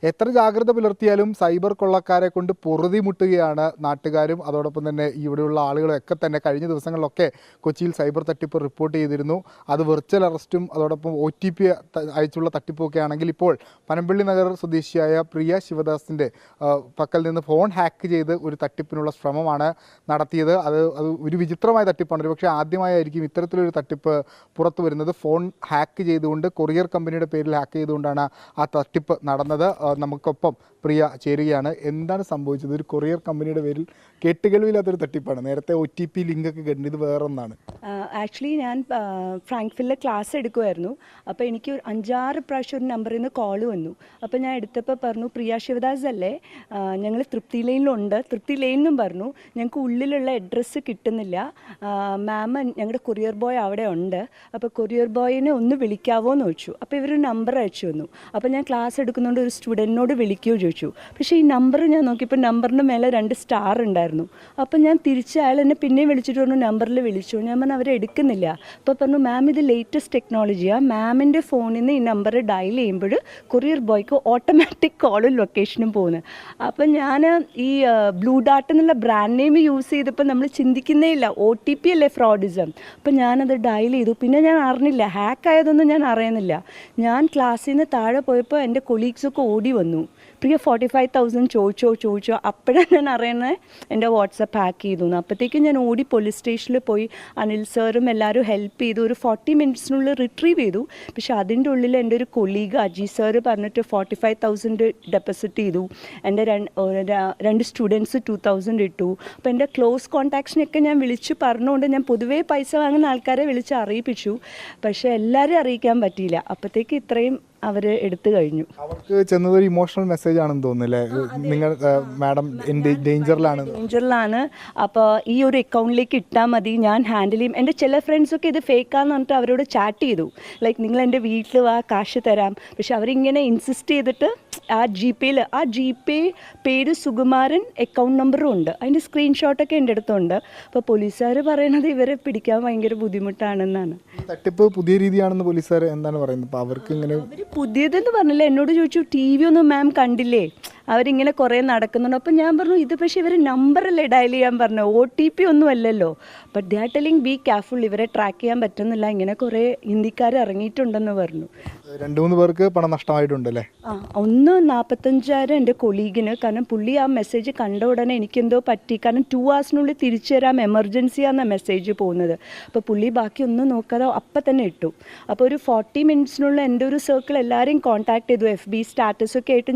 എത്ര ജാഗ്രത പുലർത്തിയാലും സൈബർ കൊള്ളക്കാരെ കൊണ്ട് പൊറുതിമുട്ടുകയാണ് നാട്ടുകാരും അതോടൊപ്പം തന്നെ ഇവിടെയുള്ള ആളുകളൊക്കെ തന്നെ. കഴിഞ്ഞ ദിവസങ്ങളിലൊക്കെ കൊച്ചിയിൽ സൈബർ തട്ടിപ്പ് റിപ്പോർട്ട് ചെയ്തിരുന്നു. അത് വെർച്വൽ അറസ്റ്റും അതോടൊപ്പം OTP അയച്ചുള്ള തട്ടിപ്പൊക്കെ ആണെങ്കിൽ ഇപ്പോൾ പനമ്പള്ളി നഗർ സ്വദേശിയായ പ്രിയ ശിവദാസിൻ്റെ പക്കൽ നിന്ന് ഫോൺ ഹാക്ക് ചെയ്ത് ഒരു തട്ടിപ്പിനുള്ള ശ്രമമാണ് നടത്തിയത്. അത് ഒരു വിചിത്രമായ തട്ടിപ്പാണ്. ഒരു പക്ഷേ ആദ്യമായിരിക്കും ഇത്തരത്തിലൊരു തട്ടിപ്പ് പുറത്തു വരുന്നത്. ഫോൺ ഹാക്ക് ചെയ്തുകൊണ്ട് കൊറിയർ കമ്പനിയുടെ പേരിൽ ഹാക്ക് ചെയ്തുകൊണ്ടാണ് ആ തട്ടിപ്പ് നടന്നത്. നമുക്കൊപ്പം പ്രിയ ചേരുകയാണ്. എന്താണ് സംഭവിച്ചത്? ഒരു കൊറിയർ കമ്പനിയുടെ പേരിൽ കേട്ടുകേൾവിയില്ലാത്തൊരു തട്ടിപ്പാണ്. നേരത്തെ OTP ലിങ്കൊക്കെ കണ്ടത്, ഇത് വേറൊന്നാണ്. ആക്ച്വലി ഞാൻ ഫ്രാങ്ക്ഫില്ലിൽ ക്ലാസ് എടുക്കുമായിരുന്നു. അപ്പോൾ എനിക്ക് 5-6 പ്രാവശ്യം ഒരു നമ്പറിൽ നിന്ന് കോൾ വന്നു. അപ്പോൾ ഞാൻ എടുത്തപ്പോൾ പറഞ്ഞു, പ്രിയ ശിവദാസ് അല്ലേ, ഞങ്ങൾ തൃപ്തി ലൈനിലുണ്ട്, തൃപ്തി ലൈനെന്നും പറഞ്ഞു. ഞങ്ങൾക്ക് ഉള്ളിലുള്ള അഡ്രസ്സ് കിട്ടുന്നില്ല, മാം ഞങ്ങളുടെ കൊറിയർ ബോയ് അവിടെ ഉണ്ട്, അപ്പോൾ കൊറിയർ ബോയിനെ ഒന്ന് വിളിക്കാവോ എന്ന് ചോദിച്ചു. അപ്പോൾ ഇവരൊരു നമ്പർ അയച്ചു തന്നു. അപ്പോൾ ഞാൻ ക്ലാസ് എടുക്കുന്നതുകൊണ്ട് ഒരു സ്റ്റുഡൻറ്റിനോട് വിളിക്കുകയോ ചോദിച്ചു. പക്ഷേ ഈ നമ്പർ ഞാൻ നോക്കിയപ്പോൾ നമ്പറിൻ്റെ മേലെ 2 സ്റ്റാർ ഉണ്ടായിരുന്നു. അപ്പോൾ ഞാൻ തിരിച്ച് അയാൾ എന്നെ പിന്നെയും വിളിച്ചിട്ട് പറഞ്ഞു നമ്പറിൽ വിളിച്ചു. ഞാൻ പറഞ്ഞു അവരെ എടുക്കുന്നില്ല. അപ്പോൾ പറഞ്ഞു മാം ഇത് ലേറ്റസ്റ്റ് ടെക്നോളജിയാണ്, മാമിൻ്റെ ഫോണിൽ നിന്ന് ഈ നമ്പർ ഡയൽ ചെയ്യുമ്പോൾ കൊറിയർ ബോയ്ക്ക് ഓട്ടോമാറ്റിക് കോളും ലൊക്കേഷനും പോകുന്നത്. അപ്പം ഞാൻ ഈ ബ്ലൂ ഡാർട്ട് എന്നുള്ള ബ്രാൻഡ് നെയിം യൂസ് ചെയ്തപ്പോൾ നമ്മൾ ചിന്തിക്കുന്നേ ഇല്ല, OTP അല്ലേ ഫ്രോഡിസം. അപ്പം ഞാനത് ഡയൽ ചെയ്തു. പിന്നെ ഞാൻ അറിഞ്ഞില്ല, ഹാക്ക് ആയതൊന്നും ഞാൻ അറിയുന്നില്ല. ഞാൻ ക്ലാസ്സിൽ നിന്ന് താഴെ പോയപ്പോൾ എൻ്റെ കൊളീഗ്സൊക്കെ ഓടി വന്നു, പ്രിയ 45,000 ചോദിച്ചോ. അപ്പോഴാണ് ഞാൻ അറിയുന്നത് എൻ്റെ വാട്സപ്പ് ഹാക്ക് ചെയ്തു. അപ്പോഴത്തേക്കും ഞാൻ ഓടി പോലീസ് സ്റ്റേഷനിൽ പോയി. അനിൽ സാറും എല്ലാവരും ഹെൽപ്പ് ചെയ്തു. ഒരു 40 മിനിറ്റ്സിനുള്ളിൽ റിട്രീവ് ചെയ്തു. പക്ഷെ അതിൻ്റെ ഉള്ളിൽ എൻ്റെ ഒരു കൊളീഗ് അജി സാറ് പറഞ്ഞിട്ട് 45,000 ഡെപ്പോസിറ്റ് ചെയ്തു. എൻ്റെ 2 സ്റ്റുഡൻസ് 2,000 ഇട്ടു. അപ്പോൾ എൻ്റെ ക്ലോസ് കോൺടാക്ട്സിനൊക്കെ ഞാൻ വിളിച്ച് പറഞ്ഞുകൊണ്ട് ഞാൻ പൊതുവേ പൈസ വാങ്ങുന്ന ആൾക്കാരെ വിളിച്ച് അറിയിപ്പിച്ചു. പക്ഷേ എല്ലാവരും അറിയിക്കാൻ പറ്റിയില്ല. അപ്പോഴത്തേക്ക് ഇത്രയും അവർ എടുത്തു കഴിഞ്ഞു. അവർക്ക് ചെന്നത് ഒരു ഇമോഷണൽ മെസ്സേജ് ആണെന്ന് തോന്നുന്നില്ലേ, നിങ്ങൾ മാഡം ഡേഞ്ചറിലാണ്, അപ്പോൾ ഈ ഒരു അക്കൗണ്ടിലേക്ക് ഇട്ടാൽ മതി, ഞാൻ ഹാൻഡിൽ ചെയ്യും. എൻ്റെ ചില ഫ്രണ്ട്സൊക്കെ ഇത് ഫേക്കാന്ന് പറഞ്ഞിട്ട് അവരോട് ചാറ്റ് ചെയ്തു, ലൈക്ക് നിങ്ങൾ എൻ്റെ വീട്ടിൽ വാ, കാശ് തരാം. പക്ഷെ അവരിങ്ങനെ ഇൻസിസ്റ്റ് ചെയ്തിട്ട് ആ ജി പേ പേര് സുകുമാരൻ, അക്കൗണ്ട് നമ്പറും ഉണ്ട്, അതിൻ്റെ സ്ക്രീൻഷോട്ടൊക്കെ എൻ്റെ അടുത്തുണ്ട്. അപ്പോൾ പോലീസുകാർ പറയണത് ഇവരെ പിടിക്കാൻ ഭയങ്കര ബുദ്ധിമുട്ടാണെന്നാണ്. തട്ടിപ്പ് പുതിയ രീതിയാണെന്ന് പോലീസുകാർ എന്താണ് പറയുന്നത്? അപ്പോൾ അവർക്ക് ഇങ്ങനെ പുതിയതെന്ന് പറഞ്ഞില്ല, എന്നോട് ചോദിച്ചു TV ഒന്നും മാം കണ്ടില്ലേ, അവരിങ്ങനെ കുറേ നടക്കുന്നുണ്ട്. അപ്പം ഞാൻ പറഞ്ഞു ഇത് പക്ഷേ ഇവർ നമ്പറല്ലേ ഡയൽ ചെയ്യാൻ പറഞ്ഞു, OTP ഒന്നും അല്ലല്ലോ. But they are telling be careful, ഇവരെ ട്രാക്ക് ചെയ്യാൻ പറ്റുന്നില്ല, ഇങ്ങനെ കുറേ ഹിന്ദിക്കാർ ഇറങ്ങിയിട്ടുണ്ടെന്ന് പറഞ്ഞു. 2-3 പേർക്ക് പണം നഷ്ടമായിട്ടുണ്ടല്ലേ? ഒന്ന് 45,000 എൻ്റെ കൊളീഗിന്. കാരണം പുള്ളി ആ മെസ്സേജ് കണ്ട ഉടനെ എനിക്കെന്തോ പറ്റി, കാരണം 2 hours തിരിച്ചു തരാം, എമർജൻസിയാണെന്ന മെസ്സേജ് പോകുന്നത്. അപ്പോൾ പുള്ളി ബാക്കി ഒന്നും നോക്കാതെ അപ്പം തന്നെ ഇട്ടു. അപ്പോൾ ഒരു 40 മിനിറ്റ്സിനുള്ളിൽ എൻ്റെ ഒരു സർക്കിൾ എല്ലാവരെയും കോൺടാക്ട് ചെയ്തു, FB സ്റ്റാറ്റസൊക്കെ ആയിട്ട്